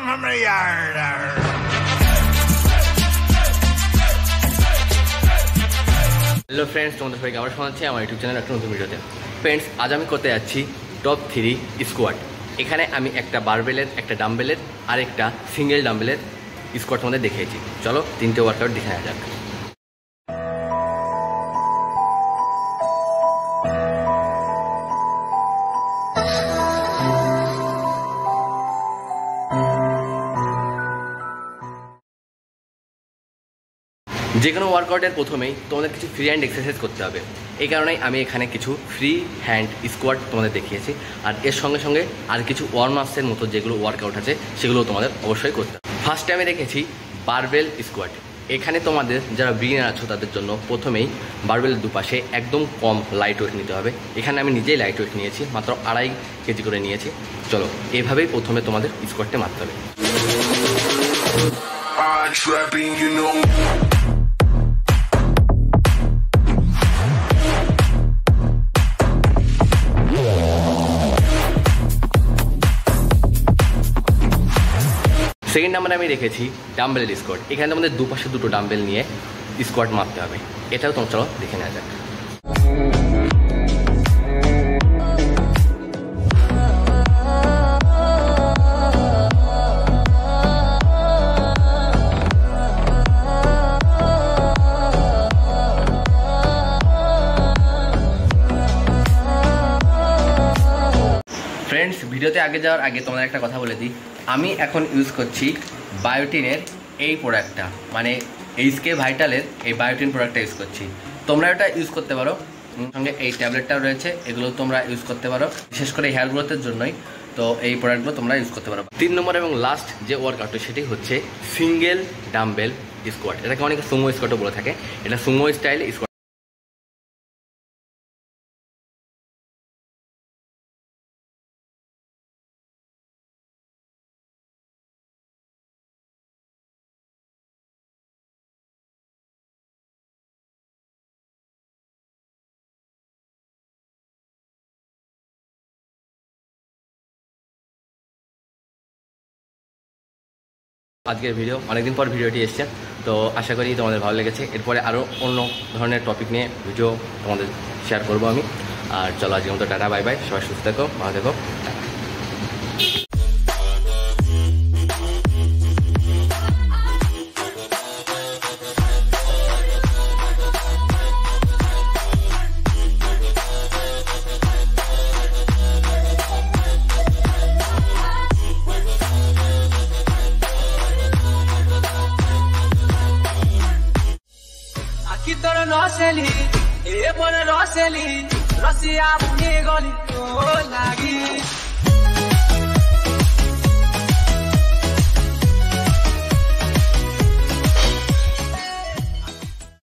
Hello friends, तुम्हारे सबाइके आबार शोनाচ্ছি আমার ইউটিউব চ্যানেল একটা নতুন ভিডিওতে। फ्रेंड्स, आज আমি করতে যাচ্ছি टॉप 3 স্কোয়াট। এখানে আমি একটা বারবেলের, একটা ডাম্বেলের আর একটা সিঙ্গেল ডাম্বেলের স্কোয়াট তোমাদের দেখিয়েছি। চলো তিনটে ওয়ার্কআউট দেখে নেওয়া যাক। যে কোনো ওয়ার্কআউটের প্রথমেই তোমাদের কিছু ফ্রি হ্যান্ড এক্সারসাইজ করতে হবে। এই কারণেই আমি এখানে কিছু ফ্রি হ্যান্ড স্কোয়াট তোমাদের দেখিয়েছি, আর এর সঙ্গে সঙ্গে আর কিছু ওয়ার্ম আপসের মতো যেগুলো ওয়ার্কআউট আছে সেগুলো তোমাদের অবশ্যই করতে হবে। ফার্স্টে আমি রেখেছি বারবেল স্কোয়াট। এখানে তোমাদের যারা বিগিনার আছো তাদের জন্য প্রথমেই বারবেলের দুপাশে একদম কম লাইট ওয়েট নিতে হবে। এখানে আমি নিজেই লাইট ওয়েট নিয়েছি, মাত্র 2.5 কেজি করে নিয়েছি। চলো এভাবেই প্রথমে তোমাদের স্কোয়াটটা মারতে হবে। সেকেন্ড নাম্বারে আমি রেখেছি ডাম্বেলের স্কোয়াট। এখানে আমাদের দুপাশে দুটো ডাম্বেল নিয়ে স্কোয়াট মারতে হবে। এটাও তোমরা চলো দেখে নেওয়া যাক। ফ্রেন্ডস, ভিডিওতে আগে যাওয়ার আগে তোমাদের একটা কথা বলে দিই, আমি এখন ইউজ করছি বায়োটিনের এই প্রোডাক্টটা, মানে এইচকে ভাইটালের এই বায়োটিন প্রোডাক্টটা ইউজ করছি। তোমরা এটা ইউজ করতে পারো, সঙ্গে এই ট্যাবলেটটাও রয়েছে, এগুলো তোমরা ইউজ করতে পারো, বিশেষ করে হেয়ার গ্রোথের জন্যই। তো এই প্রোডাক্টগুলো তোমরা ইউজ করতে পারো। 3 নম্বর এবং লাস্ট যে ওয়ার্কআউটটা সেটি হচ্ছে সিঙ্গেল ডাম্বেল স্কোয়াট। এটাকে অনেকে সুমো স্কোয়াটও বলে থাকে। এটা সুমো স্টাইল স্কোয়াট। আজকের ভিডিও অনেকদিন পর ভিডিওটি এসছে, তো আশা করি তোমাদের ভালো লেগেছে। এরপরে আরও অন্য ধরনের টপিক নিয়ে ভিডিও তোমাদের শেয়ার করবো আমি। আর চলো আজকের মতো টাটা, বাই বাই। সবাই সুস্থ থেকো, ভালো থেকো। Kitoro no seli, e pone no seli, Rosia muni goli, oh lagi.